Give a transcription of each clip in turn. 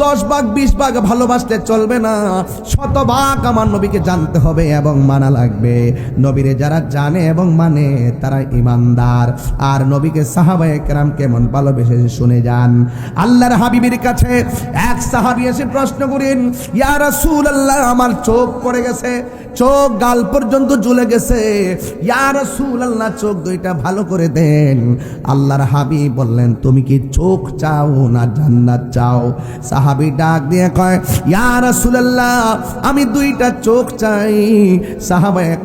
10 ভাগ 20 ভাগ ভালোবাসলে চলবে না, শতভাগ আমার নবীকে জানতে হবে এবং মানা লাগবে। নবীরে যারা জানে এবং মানে তারা ইমানদার। আর নবীকে সাহাবায়ে কেরাম কেমন ভালোবেসে শুনে যান। আল্লাহর হাবিবের কাছে এক সাহাবী এসে প্রশ্ন করেন, ইয়া রাসূলুল্লাহ, আমার চোখ পড়ে গেছে, চোখ গাল পর্যন্ত জ্বলে গেছে, ইয়া রাসূলুল্লাহ চোখ দুইটা ভালো করে দেন। আল্লাহর হাবিব বললেন, তুমি কি চোখ চাও না জান্নাত চাও? সাহাবী ডাক দিয়ে কয়, ইয়া রাসূলুল্লাহ, আমি দুইটা চোখ চাই। সাহাবায়ে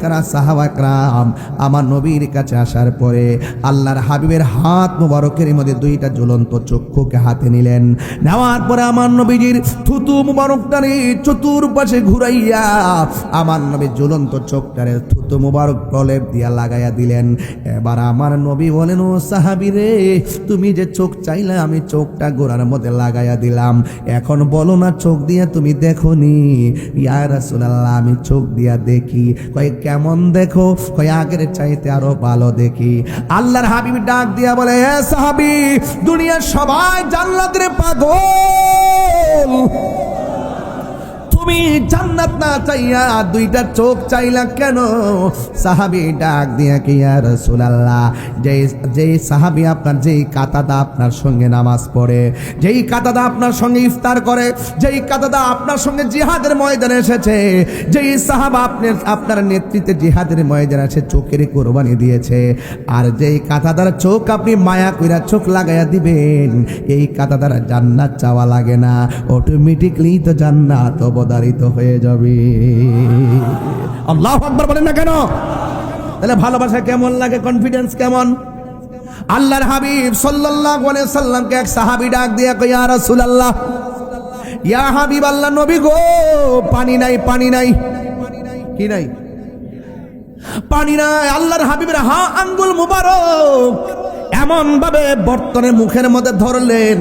কেরাম আমার নবীর কাছে আসার পরে আল্লাহর হাবিবের হাত মুবারকের মধ্যে দুইটা জ্বলন্ত চক্ষুকে হাতে নিলেন। নেওয়ার পরে আমার নবীজির থুতু মুবারকটারে চতুর্পাশে ঘুরাইয়া আমার নবী জ্বলন্ত চোখটারে থুতু মুবারক প্রলেপ দিয়া লাগাইয়া দিলেন। এবার আমার নবী বলেন, ও সাহাবী রে, তুমি যে চোখ চাইলে আমি চোখটা গোড়ার মধ্যে লাগাইয়া দিলাম, এখন বলো না চোখ দিয়ে তুমি দেখোনি? ইয়া রাসূলুল্লাহ, আমি চোখ দিয়া দেখি। কয় কেমন দেখো? কয় আগের চাইতে আরো ভালো দেখি। আল্লাহর হাবিব ডাক দিয়া বলে, এ সাহাবী, দুনিয়ার সবাই জান্নাতের পাগল, তুমি জান্নাত না চাইয়া দুইটা চোখ চাইলা কেন? সাহাবী ডাক দিয়া কি, ইয়া রাসূলুল্লাহ, যেই সাহাবী আপনার, যেই কাতাদা আপনার সঙ্গে নামাজ পড়ে, যেই কাতাদা আপনার সঙ্গে ইফতার করে, যেই কাতাদা আপনার সঙ্গে জিহাদের ময়দানে এসেছে, যেই সাহাবা আপনার নেতৃত্বে জিহাদের ময়দানে এসে চোখের কুরবানি দিয়েছে, আর যেই কাতাদার চোখ আপনি মায়া কইরা চোখ লাগাইয়া দিবেন, এই কাতাদার জান্নাত চাওয়া লাগে না, অটোমেটিকলি তো জান্নাত অবধারিত হয়ে যাবে। আল্লাহু আকবার বলেন না কেন? তাহলে ভালোবাসা কেমন লাগে, কনফিডেন্স কেমন? আল্লাহর হাবিব সাল্লাল্লাহু আলাইহি সাল্লামকে এক সাহাবী ডাক দিয়া কয়, ইয়া রাসূলুল্লাহ, ইয়া হাবিবাল্লাহ, নবী গো, পানি নাই, পানি নাই। কি নাই? পানি নাই। আল্লাহর হাবিবের আঙ্গুল মুবারক এমন ভাবে বর্তনে মুখের মধ্যে ধরলেন,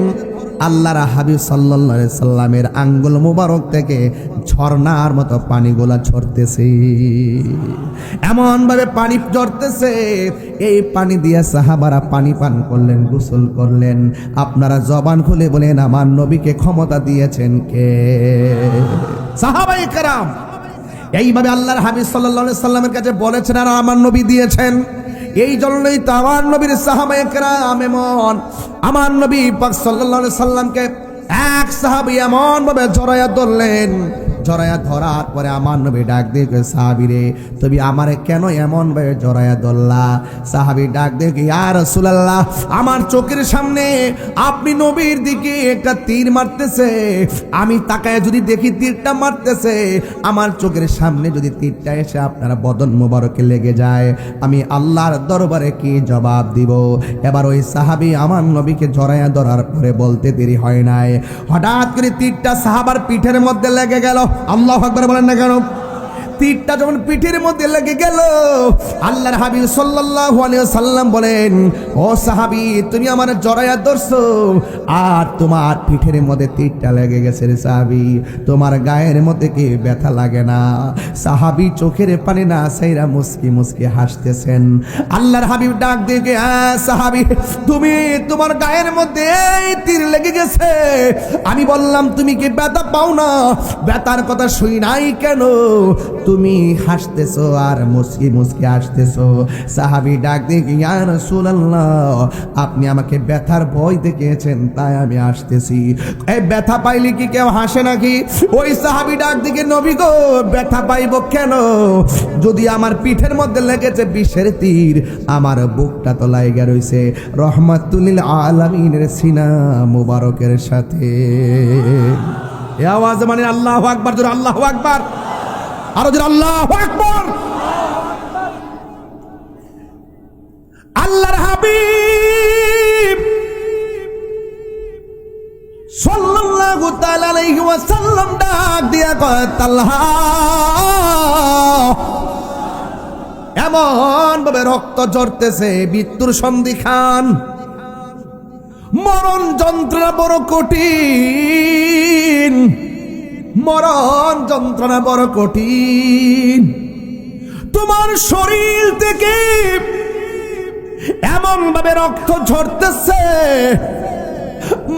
আল্লাহর হাবিব সাল্লাল্লাহু আলাইহি সাল্লামের আঙ্গুল মুবারক থেকে ঝর্ণার মতো পানিগুলা ঝরতেছে, এমন ভাবে পানি ঝরতেছে। এই পানি দিয়া সাহাবারা পানি পান করলেন, গোসল করলেন। আপনারা জবান খুলে বলেন, আমার নবীকে ক্ষমতা দিয়েছেন কে? সাহাবায়ে কেরাম এইভাবে আল্লাহর হাবিব সাল্লাল্লাহু আলাইহি সাল্লামের কাছে বলেছেন, আর আমার নবী দিয়েছেন। এই জন্যই তো আমার নবীর সাহাবায়ে কেরাম এমন, আমার নবী পাক সাল্লাল্লাহু আলাইহি সাল্লামকে এক সাহাবী এমন ভাবে জড়াইয়া ধরলেন, জড়াইয়া ধরার পরে আমার নবী ডাক দিয়ে কয়, সাহাবী রে, তুমি আমারে কেন এমন ভাবে জড়াইয়া ধরলা? সাহাবী ডাক দিয়ে, ইয়া রাসূলুল্লাহ, আমার চোখের সামনে আপনি নবীর দিকে একটা তীর মারতেছে, আমি তাকায় যদি দেখি তীরটা মারতেছে, আমার চোখের সামনে যদি তীরটা এসে আপনার বদন মোবারকে লেগে যায়, আমি আল্লাহর দরবারে কি জবাব দিব? এবার ওই সাহাবী আমার নবীকে জড়াইয়া ধরার পরে বলতে দেরি হয় নাই, হঠাৎ করে তীরটা সাহাবার পিঠের মধ্যে লেগে গেল। আল্লাহু আকবার বলেন না কেন? তীরটা যখন পিঠের মধ্যে লেগে গেল, আল্লাহর হাবিব সাল্লাল্লাহু আলাইহি সাল্লাম বলেন, ও সাহাবী, তুমি আমার জড়াইয়া ধরছো আর তোমার পিঠের মধ্যে তীরটা লেগে গেছে রে সাহাবী, তোমার গায়ের মধ্যে কি ব্যথা লাগে না? সাহাবী চোখের পানি না ছাইরা মুস্কি মুস্কি হাসতেছেন। আল্লাহর হাবিব ডাক দিয়ে, সাহাবী, তুমি, তোমার গায়ের মধ্যে এই তীর লেগে গেছে, আমি বললাম তুমি কি ব্যথা পাও না? ব্যথার কথা শুই নাই কেন? তুমি হাসতেছো আর মুস্কি মুস্কি হাসতেছো। সাহাবী ডাক দিয়ে, ইয়া রাসূলুল্লাহ, আপনি আমাকে ব্যথার ভয় দেখিয়েছেন তাই আমি হাসতেছি। এই ব্যথা পাইলে কি কেউ হাসে নাকি? ওই সাহাবী ডাক দিয়ে, নবী গো, ব্যথা পাইব কেন? যদি আমার পিঠের মধ্যে লেগেছে বিষের তীর, আমার বুকটা তো লাইগা রইছে রহমাতুল লিল আলামিনের সিনা মুবারকের সাথে। এই আওয়াজ মানে আল্লাহু আকবার, জোরে আল্লাহু আকবার, আরো জোরে আল্লাহু আকবার। আল্লাহর হাবিব সাল্লাল্লাহু তাআলা আলাইহি ওয়াসাল্লাম ডাক দিয়া কয়, তালহা, এমন ভাবে রক্ত ঝরতেছে, মৃত্যুর সন্ধিক্ষণ, মরণ যন্ত্রণা বড় কঠিন, মরণ যন্ত্রণা বড় কঠিন। তোমার শরীর থেকে এমন ভাবে রক্ত ঝরতেছে,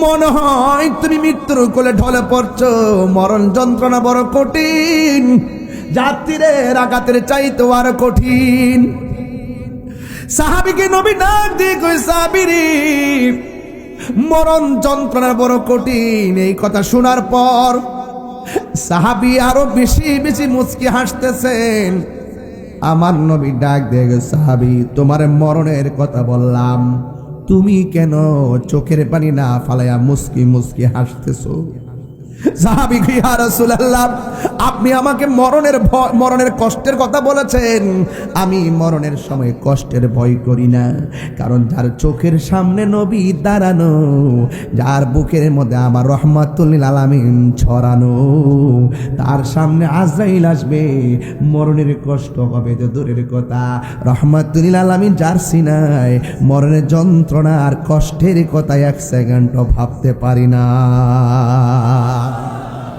মনে হয় তুমি মৃত্যুর কোলে ঢলে পড়ছো, মরণ যন্ত্রণা বড় কঠিন, যাত্রীদের আঘাতের চাইতে আর কঠিন। সাহাবীকে নবী ডাক দিয়ে কই, সাহাবীরে মরণ যন্ত্রণা বড় কঠিন। এই কথা শোনার পর সাহাবী আরো বেশি বেশি মুচকি হাসতেছেন। আমার নবী ডাক দিয়ে কই, সাহাবী তোমার মরণের কথা বললাম, তুমি কেন চোখের পানি না ফালাইয়া মুচকি মুচকি হাসতেছো? সাহাবী কই, ইয়া রাসূলুল্লাহ, আপনি আমাকে মরণের কষ্টের কথা বলেছেন। আমি মরণের সময় কষ্টের ভয় করি না, কারণ যার চোখের সামনে নবী দাঁড়ানো, যার বুকের মধ্যে আমার রহমাতুল লিল আলামিন ছড়ানো, তার সামনে আজরাইল আসবে, মরণের কষ্ট হবে যে দূরের কথা, রহমাতুল লিল আলামিন যার সিনায় মরণের যন্ত্রণা আর কষ্টের কথা এক সেকেন্ডও ভাবতে পারি না।